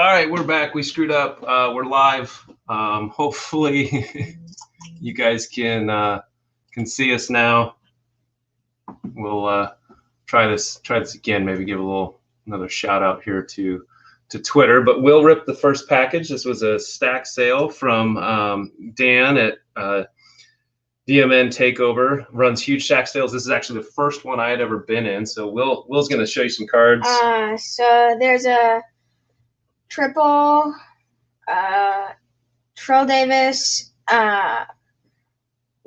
All right, we're back. We screwed up. We're live. Hopefully, you guys can see us now. We'll try this again. Maybe give another shout out here to Twitter. But we'll rip the first package. This was a stack sale from Dan at DMN Takeover. Runs huge stack sales. This is actually the first one I had ever been in. So Will's going to show you some cards. So there's a triple, Trill Davis, John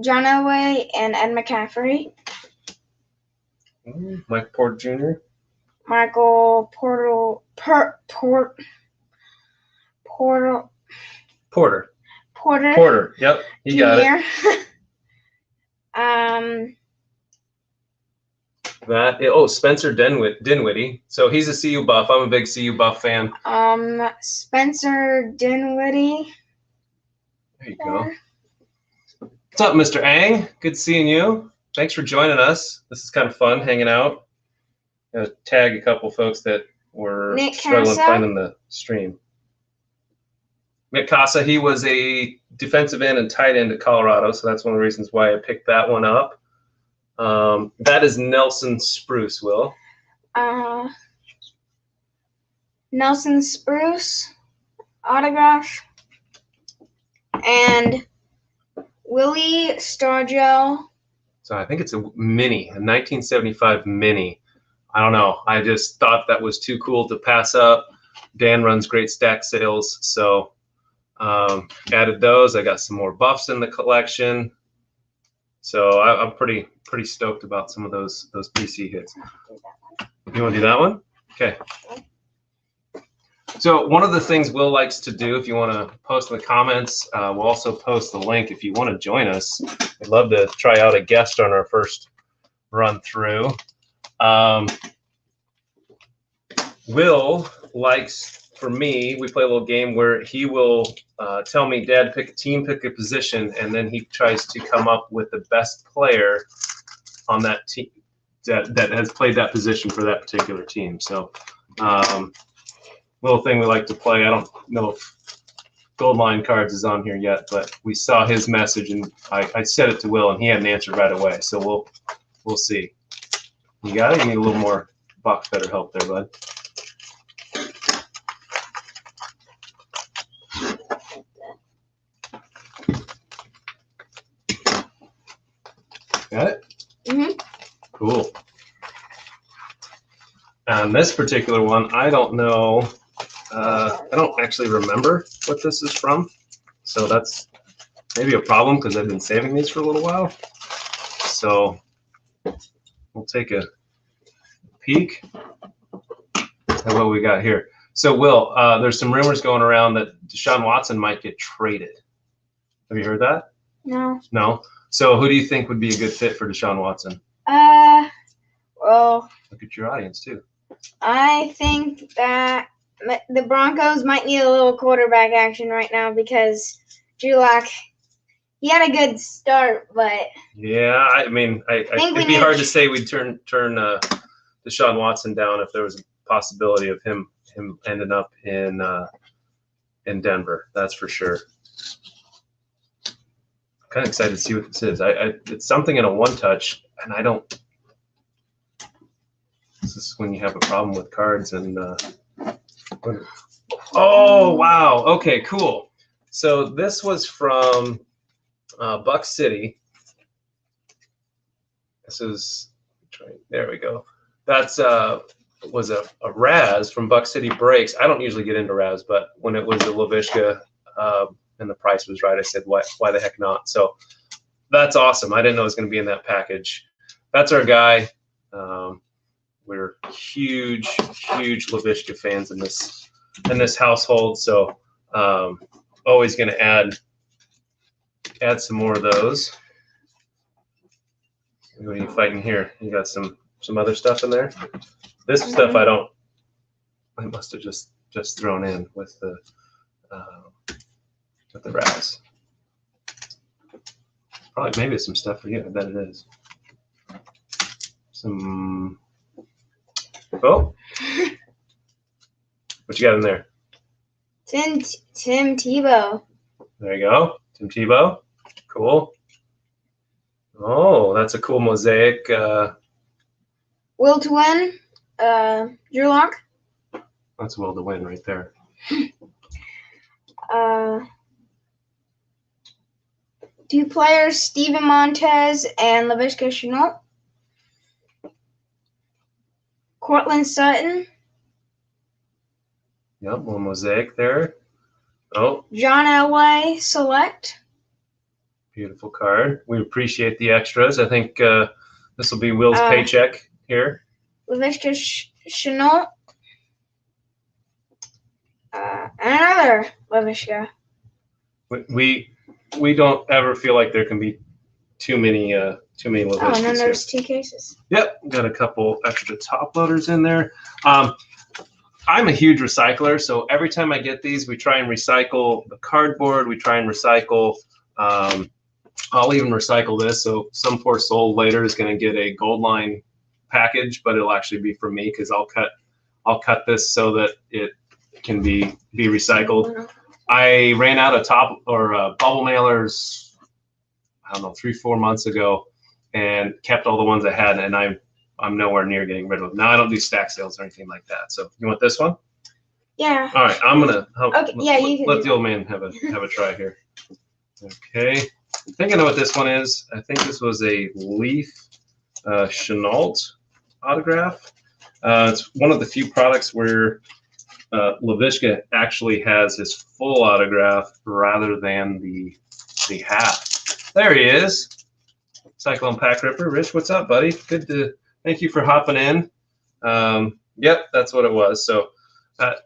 Elway, and Ed McCaffrey. Mike Porter Jr. Michael Porter. Yep, you got it. Spencer Dinwiddie. So he's a CU buff. I'm a big CU buff fan. Spencer Dinwiddie. There you go. What's up, Mr. Ang? Good seeing you. Thanks for joining us. This is kind of fun hanging out. I'm gonna tag a couple folks that were struggling finding the stream. Nick Casa, he was a defensive end and tight end at Colorado, so that's one of the reasons why I picked that one up. That is Nelson Spruce, Will. Nelson Spruce autograph. And Willie Stargell. So I think it's a mini, a 1975 mini. I don't know. I just thought that was too cool to pass up. Dan runs great stack sales, so added those. I got some more buffs in the collection. So I'm pretty stoked about some of those PC hits. You want to do that one? Okay. So one of the things Will likes to do, if you want to post in the comments, we'll also post the link if you want to join us. We'd love to try out a guest on our first run through. Will likes, for me, we play a little game where he will tell me, Dad, pick a team, pick a position, and then he tries to come up with the best player on that team that has played that position for that particular team. So little thing we like to play. I don't know if Gold Line Cards is on here yet, but we saw his message and I said it to Will and he had an answer right away. So we'll see. You got it? You need a little more box better help there, bud. Got it? Mm-hmm. Cool. And this particular one, I don't know. I don't actually remember what this is from. So that's maybe a problem because I've been saving these for a little while. So we'll take a peek at what we got here. So Will, there's some rumors going around that Deshaun Watson might get traded. Have you heard that? No. No? So who do you think would be a good fit for Deshaun Watson? Well, look at your audience too. I think that the Broncos might need a little quarterback action right now because Drew Lock, he had a good start, but yeah, I mean, it'd be hard to say we'd turn Deshaun Watson down if there was a possibility of him ending up in Denver. That's for sure. I'm kind of excited to see what this is. It's something in a one-touch, and I don't. This is when you have a problem with cards and. Oh wow! Okay, cool. So this was from Buck City. This is there we go. That's was a Raz from Buck City Breaks. I don't usually get into Raz, but when it was a Lavishka and the price was right, I said why the heck not? So that's awesome. I didn't know it was going to be in that package. That's our guy. We're huge Lavishka fans in this household, so always going to add some more of those. What are you fighting here? You got some other stuff in there? This stuff I must have just thrown in with the Raz. Probably maybe some stuff for you. I bet it is. Oh, what you got in there? Tim Tebow. There you go. Tim Tebow. Cool. Oh, that's a cool mosaic. Will to win. Drew Lock. That's Will to win right there. Two players, Steven Montez and Laviska Shenault. Cortland Sutton. Yep, one mosaic there. Oh, John Elway Select. beautiful card. We appreciate the extras. I think this will be Will's paycheck here. Laviska Shenault. Another Laviska. We don't ever feel like there can be too many Laviskas. Oh, and then there's 2 cases. Yep, got a couple extra top loaders in there. I'm a huge recycler, so every time I get these, we try and recycle the cardboard. We try and recycle. I'll even recycle this, so some poor soul later is going to get a gold line package, but it'll actually be from me because I'll cut this so that it can be recycled. I ran out of top or bubble mailers, I don't know, 3-4 months ago, and kept all the ones I had, and I'm nowhere near getting rid of them. Now I don't do stack sales or anything like that. So you want this one? Yeah. All right, I'm gonna you can let the old man have a try here. Okay, I think I know what this one is. I think this was a Leaf Shenault autograph. It's one of the few products where Laviska actually has his full autograph rather than the half. There he is. Cyclone Pack Ripper. Rich, what's up, buddy? Thank you for hopping in. Yep, that's what it was. So that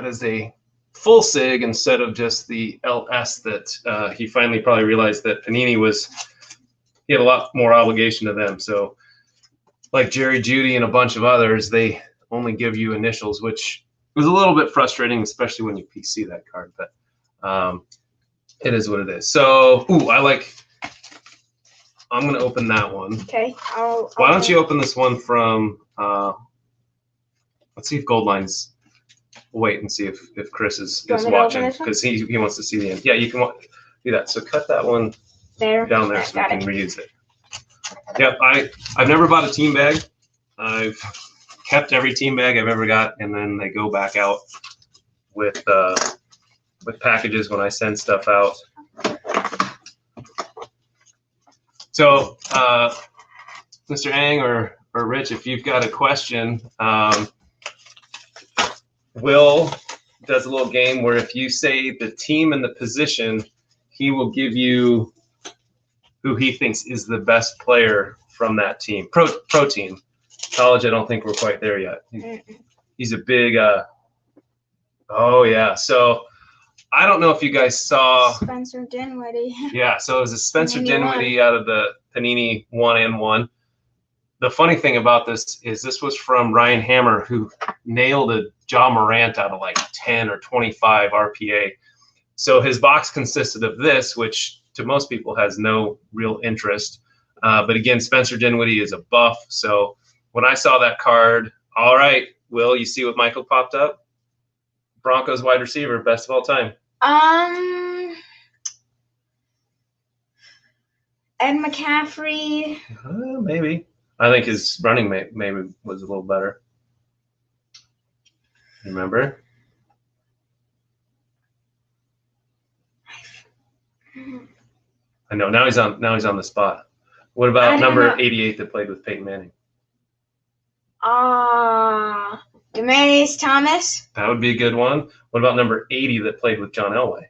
is a full SIG instead of just the LS that he finally probably realized that Panini he had a lot more obligation to them. So like Jerry Judy and a bunch of others, they only give you initials, which was a little bit frustrating, especially when you PC that card, but it is what it is. So, I'm going to open that one. Okay. Why don't you open this one from, let's see if Goldline's, wait and see if Chris is watching, because he wants to see the end. Yeah, you can do that. So cut that one down there so we can reuse it. Yep, I've never bought a team bag. I've kept every team bag I've ever got, and then they go back out with packages when I send stuff out. So, Mr. Ang or Rich, if you've got a question, Will does a little game where if you say the team and the position, he will give you who he thinks is the best player from that team. Pro team. College, I don't think we're quite there yet. He's a big, oh yeah. So I don't know if you guys saw Spencer Dinwiddie. Yeah, so it was a Spencer Dinwiddie out of the Panini 1-in-1. The funny thing about this is this was from Ryan Hammer, who nailed a Ja Morant out of like 10 or 25 RPA. So his box consisted of this, which to most people has no real interest. But again, Spencer Dinwiddie is a buff. So when I saw that card, all right, Will, you see what Michael popped up? Broncos wide receiver, best of all time. Ed McCaffrey. Maybe. I think his running maybe was a little better. Remember? I know. Now he's on the spot. What about number 88 that played with Peyton Manning? Demaryius Thomas. That would be a good one. What about number 80 that played with John Elway?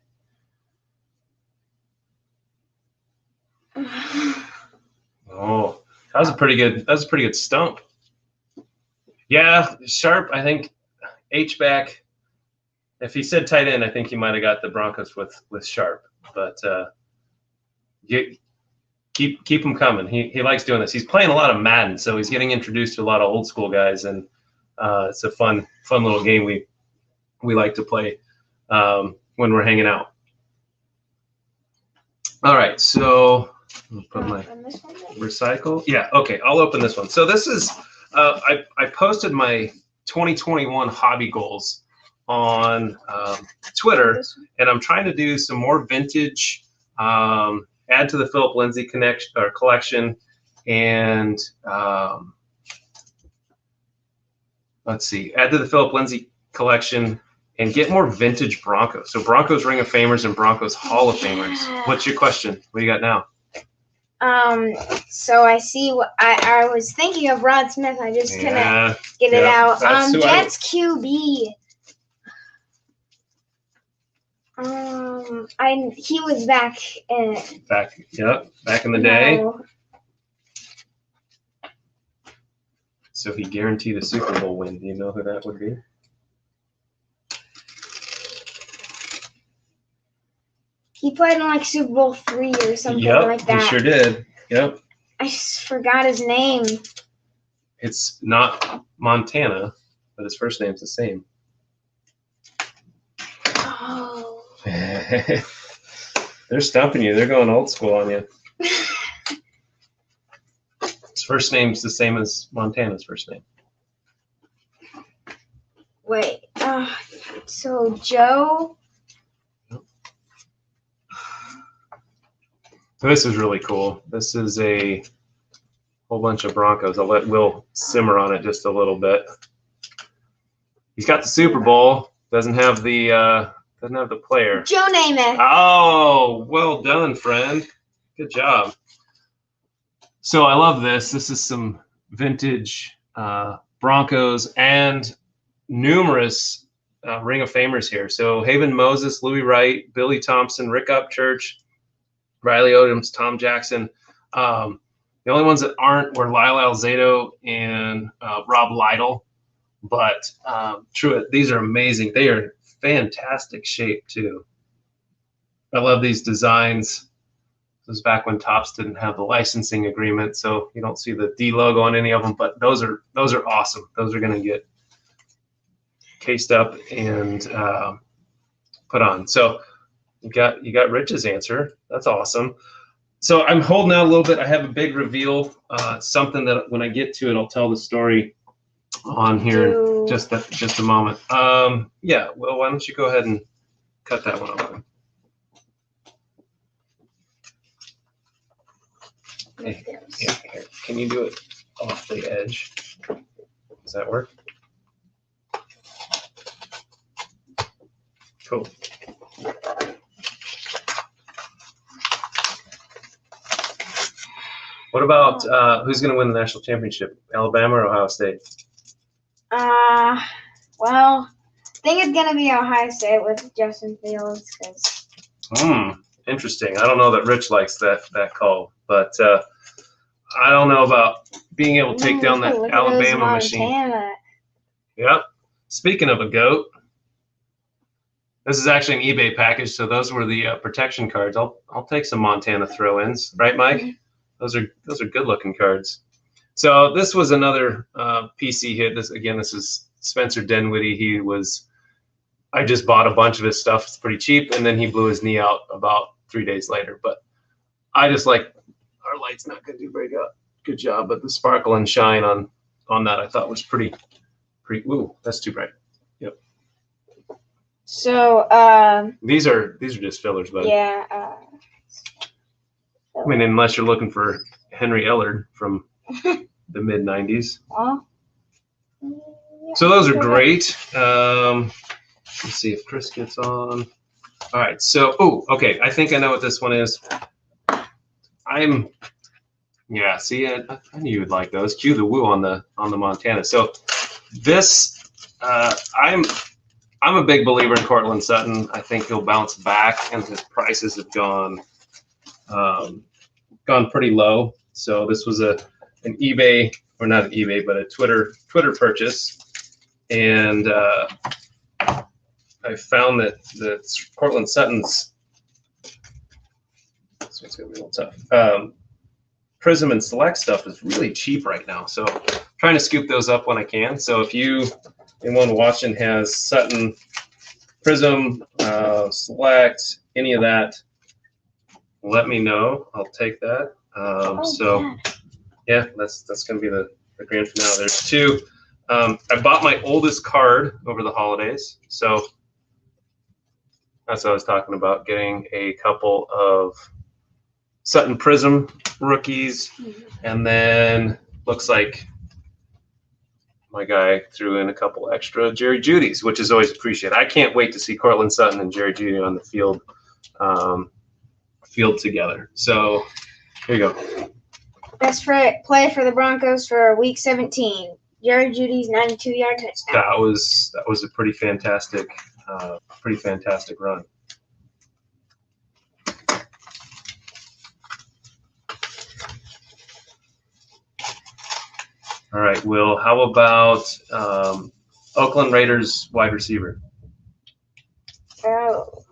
Oh, that was a pretty good stump. Yeah, Sharp, I think H-back. If he said tight end, I think he might have got the Broncos with Sharp. But you keep him coming. He likes doing this. He's playing a lot of Madden, so he's getting introduced to a lot of old school guys, and it's a fun little game we like to play when we're hanging out. All right, so I'll put my recycle. Yeah, okay, I'll open this one. So this is I posted my 2021 hobby goals on Twitter, and I'm trying to do some more vintage, add to the Philip Lindsay collection, and let's see, add to the Philip Lindsay collection and get more vintage Broncos. So Broncos Ring of Famers and Broncos Hall of Famers. What's your question? What do you got now? So I see what I was thinking of Rod Smith. I just couldn't get it out. Jets QB. He was back in back in the day. So he guaranteed a Super Bowl win. Do you know who that would be? He played in like Super Bowl III or something like that. He sure did. Yep. I just forgot his name. It's not Montana, but his first name's the same. Oh. They're stumping you. They're going old school on you. His first name's the same as Montana's first name. Wait. So Joe. So this is really cool. This is a whole bunch of Broncos. I'll let Will simmer on it just a little bit. He's got the Super Bowl. Doesn't have the player. Joe Namath. Oh, well done, friend. Good job. So I love this. This is some vintage Broncos and numerous Ring of Famers here. So Haven Moses, Louis Wright, Billy Thompson, Rick Upchurch, Riley Odoms, Tom Jackson. The only ones that aren't were Lyle Alzado and Rob Lytle. But these are amazing. They are fantastic shape too. I love these designs. This was back when Topps didn't have the licensing agreement, so you don't see the D logo on any of them. But those are awesome. Those are going to get cased up and put on. So you got Rich's answer. That's awesome. So I'm holding out a little bit. I have a big reveal, something that when I get to it, I'll tell the story on here in just a moment. Yeah, well, why don't you go ahead and cut that one open? Hey, yeah, here. Can you do it off the edge? Does that work? Cool. What about who's going to win the national championship? Alabama or Ohio State? Well, I think it's going to be Ohio State with Justin Fields. Interesting. I don't know that Rich likes that call, but I don't know about being able to take down that Alabama machine. Yep. Speaking of a GOAT, this is actually an eBay package, so those were the protection cards. I'll take some Montana throw-ins, right, Mike? Mm-hmm. Those are good-looking cards. So this was another PC hit. This is Spencer Dinwiddie. I just bought a bunch of his stuff. It's pretty cheap, and then he blew his knee out about 3 days later. But I just like, our light's not going to do very good job, but the sparkle and shine on that I thought was pretty. Ooh, that's too bright. Yep. So these are just fillers, buddy. Yeah. I mean, unless you're looking for Henry Ellard from the mid '90s. So those are great. Let's see if Chris gets on. All right. So, okay. I think I know what this one is. See, I knew you would like those. Cue the woo on the Montana. So this, I'm a big believer in Cortland Sutton. I think he'll bounce back, and his prices have gone pretty low. So this was an eBay, or not an eBay, but a Twitter purchase, and I found that the Cortland Sutton's, so it's gonna be a little tough. Prism and Select stuff is really cheap right now, so I'm trying to scoop those up when I can. So if anyone watching has Sutton, Prism, Select, any of that, let me know. I'll take that. Yeah, that's going to be the grand finale. There's two. I bought my oldest card over the holidays, so that's what I was talking about, getting a couple of Sutton Prism rookies, and then looks like my guy threw in a couple extra Jerry Jeudy's, which is always appreciated. I can't wait to see Cortland Sutton and Jerry Jeudy on the field together. So here you go. Best play for the Broncos for Week 17. Jerry Jeudy's 92-yard touchdown. That was a pretty fantastic run. All right, Will, how about Oakland Raiders wide receiver? Oh.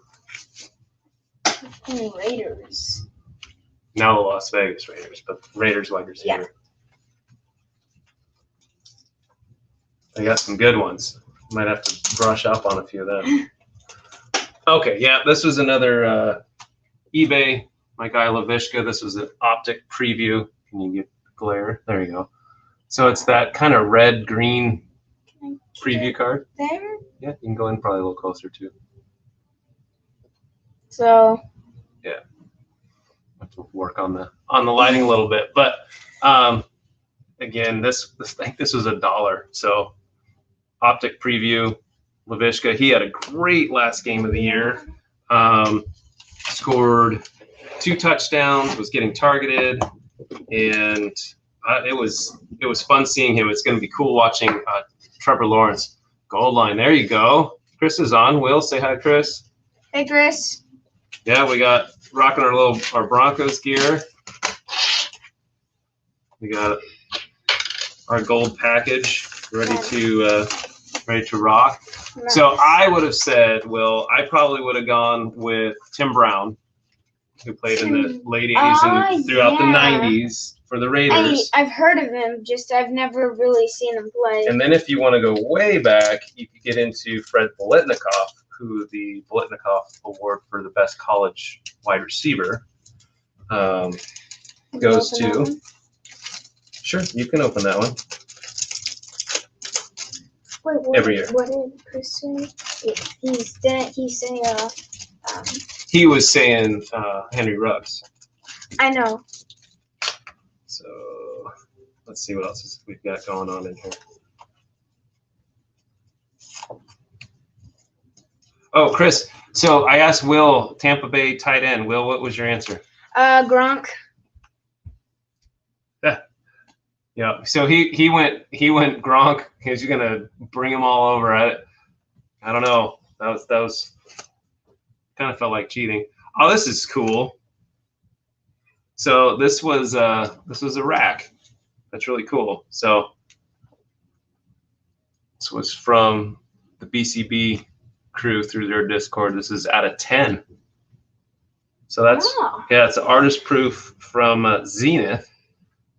Raiders. Now the Las Vegas Raiders, but Raiders wide receiver. Yeah. They got some good ones. Might have to brush up on a few of them. Okay, yeah, this was another eBay. My guy Lavishka. This was an optic preview. Can you get glare? There you go. So it's that kind of red-green preview card. There? Yeah, you can go in probably a little closer too. So. Yeah. Have to work on the lighting a little bit, but again, this I think this was $1. So optic preview, Lavishka. He had a great last game of the year. Scored 2 touchdowns. Was getting targeted, and it was fun seeing him. It's going to be cool watching Trevor Lawrence goal line. There you go. Chris is on. Will, say hi, Chris. Hey, Chris. Yeah, we got rocking our Broncos gear. We got our gold package ready to rock. Nice. So I would have said, Will, I probably would have gone with Tim Brown, who played in the late 80s and throughout the 90s for the Raiders. I've heard of him, just I've never really seen him play. And then if you want to go way back, you could get into Fred Biletnikoff, who the Biletnikoff Award for the best college wide receiver goes to. Sure, you can open that one. Wait, what, every year. What did Chris say? He was saying Henry Ruggs. I know. So let's see what else we've got going on in here. Oh, Chris. So I asked Will, Tampa Bay tight end. Will, what was your answer? Gronk. Yeah. So he went Gronk. He was gonna bring them all over. I don't know. That was kind of felt like cheating. Oh, this is cool. So this was a rack. That's really cool. So this was from the BCB crew through their Discord. This is out of 10. So that's yeah, it's an artist proof from Zenith,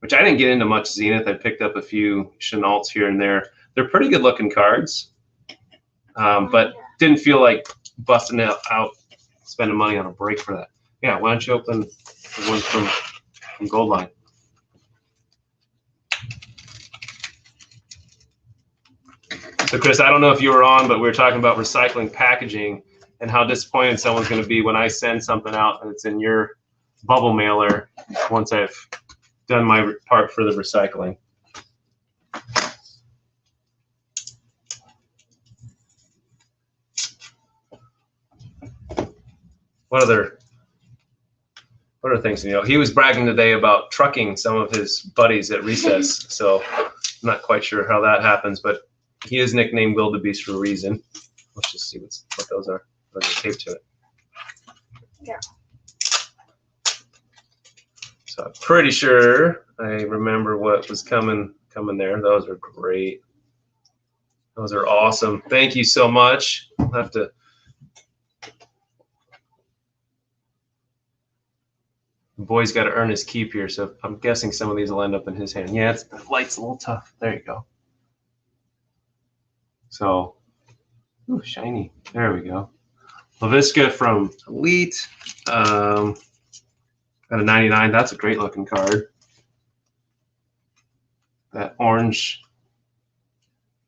which I didn't get into much Zenith. I picked up a few Chenaults here and there. They're pretty good looking cards, but didn't feel like busting out spending money on a break for that. Yeah, why don't you open the one from Goldline? So, Chris, I don't know if you were on, but we were talking about recycling packaging and how disappointed someone's going to be when I send something out and it's in your bubble mailer once I've done my part for the recycling. What other things? You know, he was bragging today about trucking some of his buddies at recess, so I'm not quite sure how that happens, but he is nicknamed WillDaBeast for a reason. Let's just see what those are. There's a tape to it. Yeah. So I'm pretty sure I remember what was coming there. Those are great. Those are awesome. Thank you so much. I'll have to. The boy's got to earn his keep here, so I'm guessing some of these will end up in his hand. Yeah, the light's a little tough. There you go. So, ooh, shiny. There we go. Laviska from Elite. Got a 99. That's a great looking card. That orange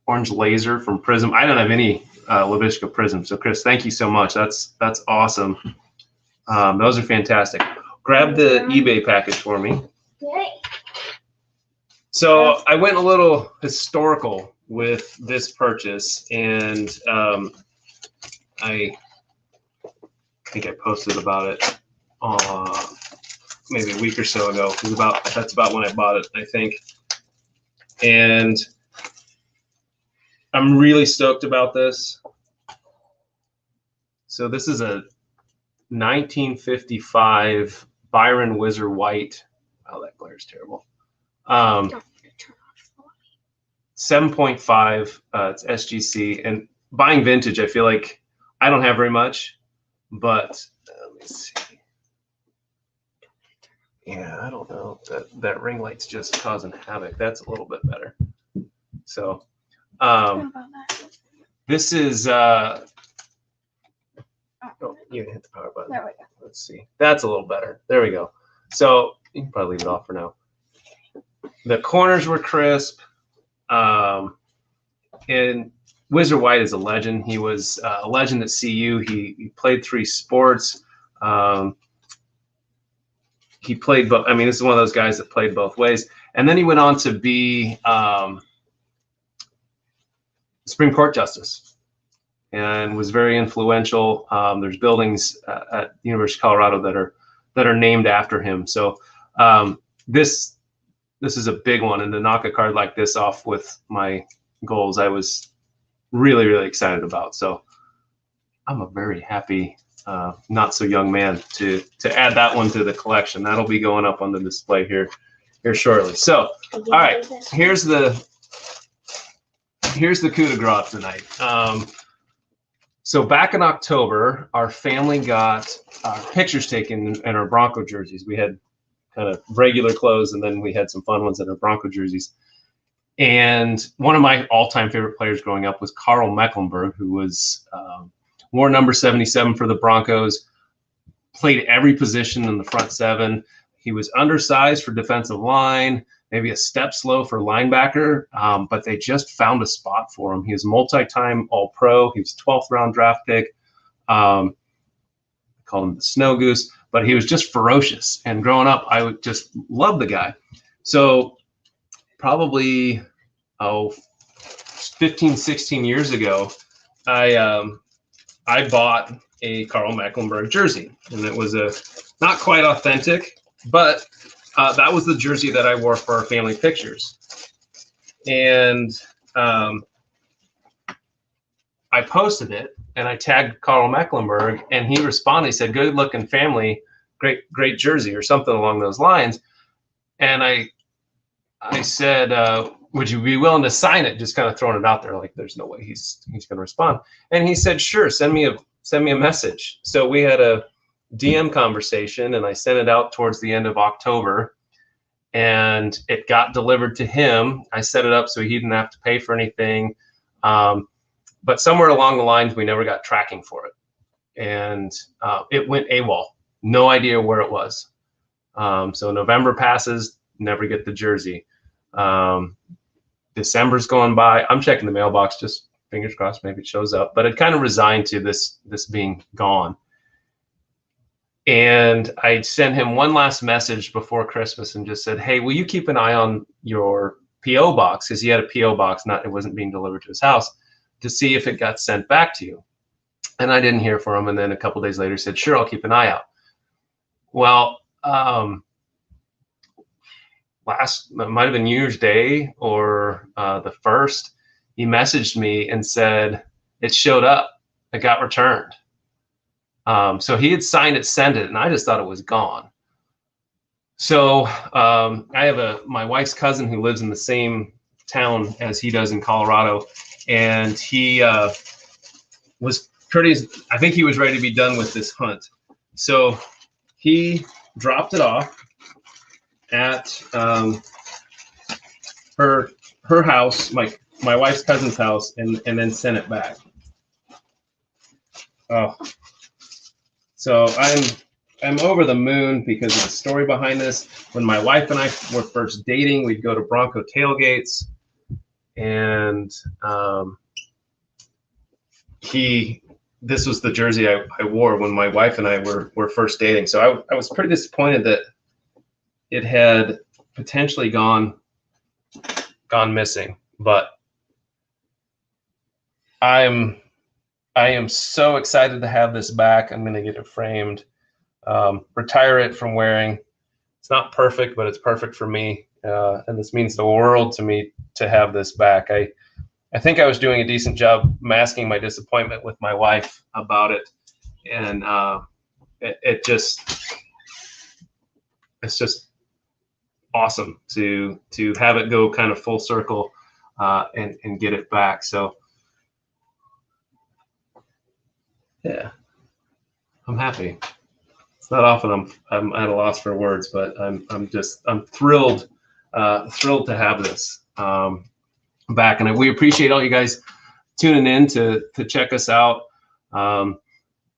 orange laser from Prism. I don't have any LaVishka Prism. So Chris, thank you so much. That's awesome. Those are fantastic. Grab the eBay package for me. Okay. So I went a little historical with this purchase, and I think I posted about it maybe a week or so ago. That's about when I bought it, I think. And I'm really stoked about this. So this is a 1955 Byron Whizzer White. Oh, that glare's terrible. 7.5. It's SGC. And buying vintage, I feel like I don't have very much, but let me see. Yeah, I don't know. That ring light's just causing havoc. That's a little bit better. So this is oh, you hit the power button. There we go. Let's see. That's a little better. There we go. So you can probably leave it off for now. The corners were crisp. And Whizzer White is a legend. He was a legend at CU. He played 3 sports. He played both. I mean, this is one of those guys that played both ways. And then he went on to be Supreme Court Justice and was very influential. There's buildings at the University of Colorado that are named after him. So this is a big one. And to knock a card like this off with my goals, I was really, really excited about. So I'm a very happy not so young man to add that one to the collection. That'll be going up on the display here shortly. So all right, here's the coup de grace tonight. So back in October, our family got pictures taken in our Bronco jerseys. We had kind of regular clothes, and then we had some fun ones in our Bronco jerseys. And one of my all-time favorite players growing up was Carl Mecklenburg, who was wore number 77 for the Broncos, played every position in the front 7. He was undersized for defensive line, maybe a step slow for linebacker, but they just found a spot for him. He was multi-time All-Pro. He was 12th round draft pick. Called him the Snow Goose, but he was just ferocious. And growing up, I would just love the guy. So probably 15, 16 years ago, I bought a Carl Mecklenburg jersey, and it was not quite authentic, but that was the jersey that I wore for our family pictures. And I posted it, and I tagged Carl Mecklenburg, and he responded. He said, "Good looking family, great jersey," or something along those lines. And I said, would you be willing to sign it? Just kind of throwing it out there, like there's no way he's going to respond. And he said, sure, send me a message. So we had a DM conversation, and I sent it out towards the end of October, and it got delivered to him. I set it up so he didn't have to pay for anything. But somewhere along the lines, we never got tracking for it. And it went AWOL. No idea where it was. So November passes, never get the jersey. December's going by. I'm checking the mailbox, just fingers crossed, maybe it shows up. But it kind of resigned to this being gone. And I sent him one last message before Christmas and just said, hey, will you keep an eye on your P.O. box? Because he had a P.O. box, it wasn't being delivered to his house, to see if it got sent back to you. And I didn't hear from him. And then a couple days later, he said, sure, I'll keep an eye out. Well, it might have been New Year's Day or the 1st, he messaged me and said, it showed up, it got returned. So he had signed it, sent it, and I just thought it was gone. So I have my wife's cousin who lives in the same town as he does in Colorado, and he was I think he was ready to be done with this hunt. So he dropped it off at her house, my wife's cousin's house, and then sent it back. Oh, so I'm over the moon because of the story behind this. When my wife and I were first dating, we'd go to Bronco tailgates, and this was the jersey I wore when my wife and I were first dating. So I was pretty disappointed that it had potentially gone missing, but I am so excited to have this back. I'm going to get it framed, retire it from wearing. It's not perfect, but it's perfect for me. And this means the world to me to have this back. I think I was doing a decent job masking my disappointment with my wife about it. And it's just awesome to have it go kind of full circle and get it back. So yeah, I'm happy. It's not often I'm at a loss for words, but I'm thrilled to have this back, and we appreciate all you guys tuning in to check us out.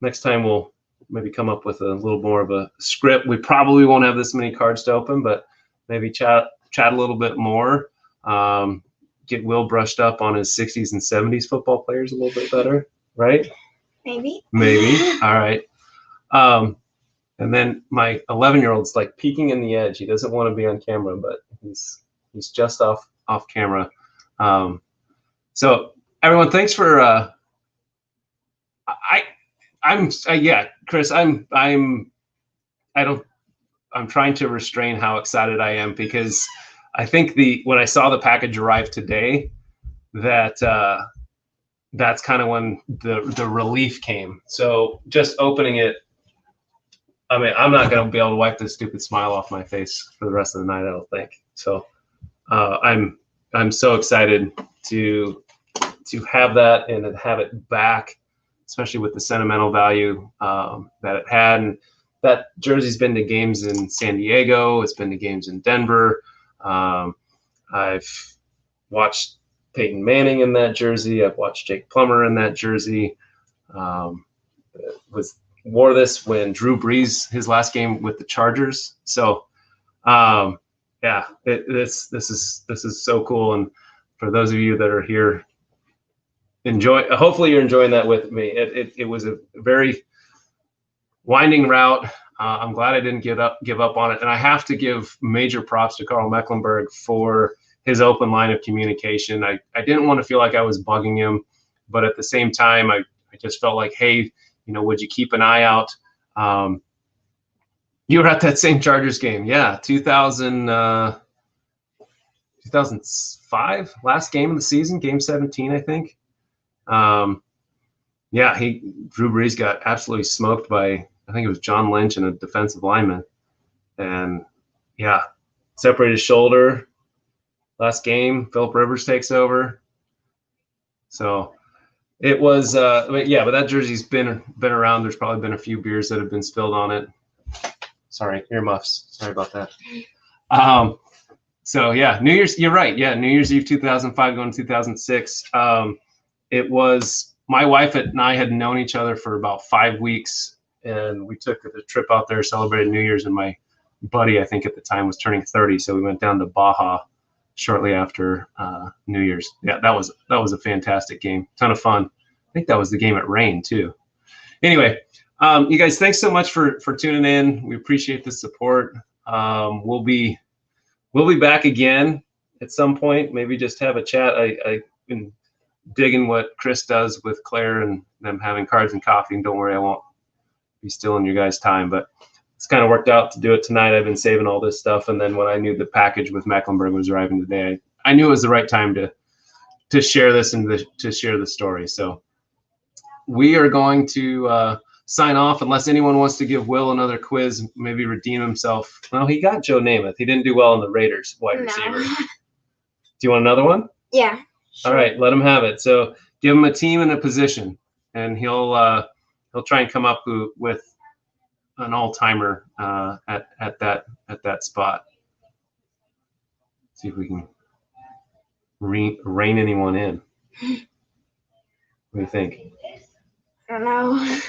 Next time we'll maybe come up with a little more of a script. We probably won't have this many cards to open, but maybe chat a little bit more. Get Will brushed up on his 60s and 70s football players a little bit better, right? Maybe. All right. And then my 11-year-old's like peeking in the edge. He doesn't want to be on camera, but he's just off camera. So everyone, thanks for yeah, Chris, I'm trying to restrain how excited I am, because I think when I saw the package arrive today, that's kind of when the relief came. So just opening it, I mean, I'm not going to be able to wipe this stupid smile off my face for the rest of the night, I don't think. So I'm so excited to have that and have it back, especially with the sentimental value that it had. And that jersey's been to games in San Diego. It's been to games in Denver. I've watched Peyton Manning in that jersey. I've watched Jake Plummer in that jersey. Wore this when Drew Brees, his last game with the Chargers. So yeah, this is so cool. And for those of you that are here, hopefully you're enjoying that with me. It was a very winding route. I'm glad I didn't give up on it. And I have to give major props to Carl Mecklenburg for his open line of communication. I didn't want to feel like I was bugging him, but at the same time, I just felt like, hey, would you keep an eye out? You were at that same Chargers game. Yeah, 2005, last game of the season, game 17, I think. Yeah, Drew Brees got absolutely smoked by, I think it was John Lynch and a defensive lineman. And yeah, separated shoulder. Last game, Phillip Rivers takes over. So it was, but that jersey's been around. There's probably been a few beers that have been spilled on it. Sorry, earmuffs. Sorry about that. So yeah, New Year's. You're right. Yeah, New Year's Eve 2005 going to 2006. It was, my wife and I had known each other for about 5 weeks, and we took a trip out there, celebrated New Year's, and my buddy, I think at the time, was turning 30, so we went down to Baja shortly after New Year's. Yeah, that was a fantastic game. Ton of fun. I think that was the game it rained too. Anyway, you guys, thanks so much for tuning in. We appreciate the support. We'll be back again at some point. Maybe just have a chat. I've been digging what Chris does with Claire and them having cards and coffee. And don't worry, I won't be stealing your guys' time, but it's kind of worked out to do it tonight. I've been saving all this stuff, and then when I knew the package with Mecklenburg was arriving today, I knew it was the right time to share this and to share the story. So we are going to sign off, unless anyone wants to give Will another quiz, maybe redeem himself. Well, he got Joe Namath. He didn't do well in the Raiders wide receiver. Do you want another one? Yeah. Sure. All right, let him have it. So give him a team and a position, and he'll try and come up with an all-timer at that spot. See if we can rein anyone in. What do you think? I don't know.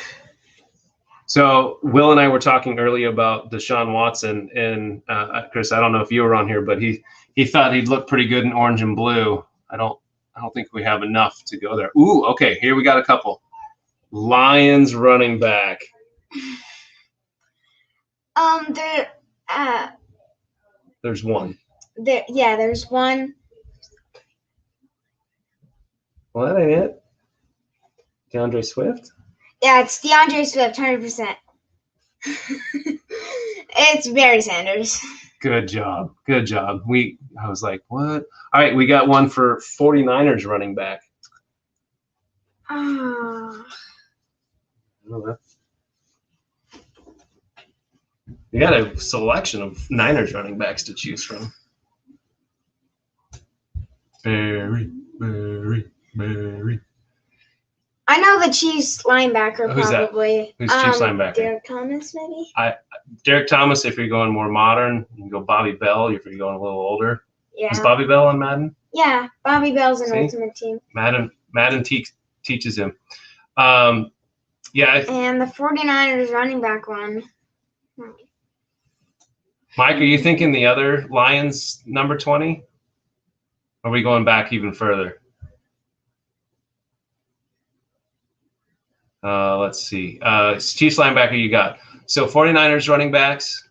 So Will and I were talking earlier about Deshaun Watson, and Chris, I don't know if you were on here, but he thought he'd look pretty good in orange and blue. I don't think we have enough to go there. Ooh, okay, here we got a couple. Lions running back. There's one. There's one. Well, that ain't it. DeAndre Swift? Yeah, it's DeAndre Swift, 100%. It's Barry Sanders. Good job. Good job. I was like, what? All right, we got one for 49ers running back. You got a selection of Niners running backs to choose from. Barry. I know the Chiefs linebacker Who's probably. Who's Chiefs linebacker? Derek Thomas, maybe? Derek Thomas, if you're going more modern. You can go Bobby Bell if you're going a little older. Yeah. Is Bobby Bell on Madden? Yeah, Bobby Bell's an Ultimate Team. Madden teaches him. Yeah. And the 49ers running back one. Mike, are you thinking the other Lions number 20? Or are we going back even further? Let's see. Chiefs linebacker you got. So 49ers running backs.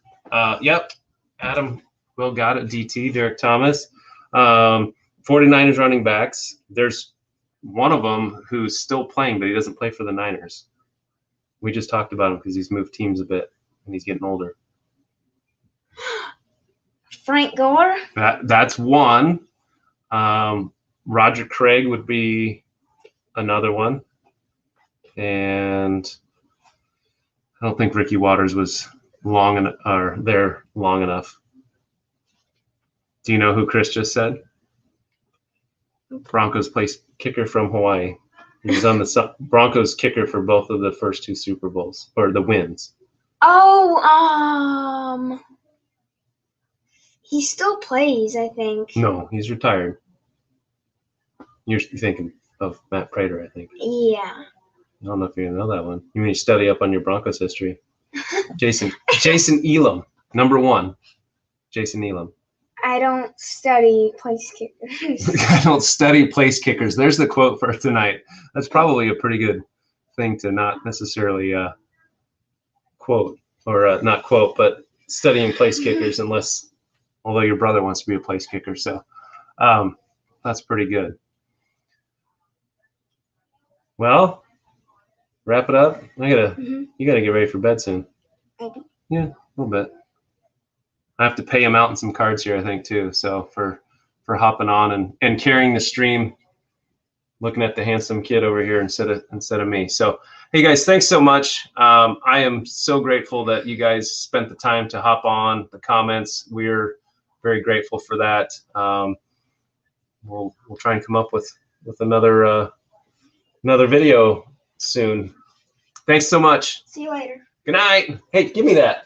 Yep. Adam Will got it. DT, Derek Thomas. 49ers running backs. There's one of them who's still playing, but he doesn't play for the Niners. We just talked about him because he's moved teams a bit and he's getting older. Frank Gore? That's one. Roger Craig would be another one. And I don't think Ricky Waters was there long enough. Do you know who Chris just said? Broncos place kicker from Hawaii. He was on the Broncos kicker for both of the first two Super Bowls, or the wins. Oh, he still plays, I think. No, he's retired. You're thinking of Matt Prater, I think. Yeah. I don't know if you know that one. You mean you study up on your Broncos history. Jason Elam, number 1. Jason Elam. I don't study place kickers. I don't study place kickers. There's the quote for tonight. That's probably a pretty good thing to not necessarily quote, or not quote, but studying place kickers, although your brother wants to be a place kicker. So that's pretty good. Well, wrap it up. You gotta get ready for bed soon. I do. Yeah, a little bit. I have to pay him out in some cards here, I think, too. So for hopping on and carrying the stream, looking at the handsome kid over here instead of me. So hey guys, thanks so much. I am so grateful that you guys spent the time to hop on, the comments. We're very grateful for that. We'll try and come up with another video soon. Thanks so much. See you later. Good night. Hey, give me that.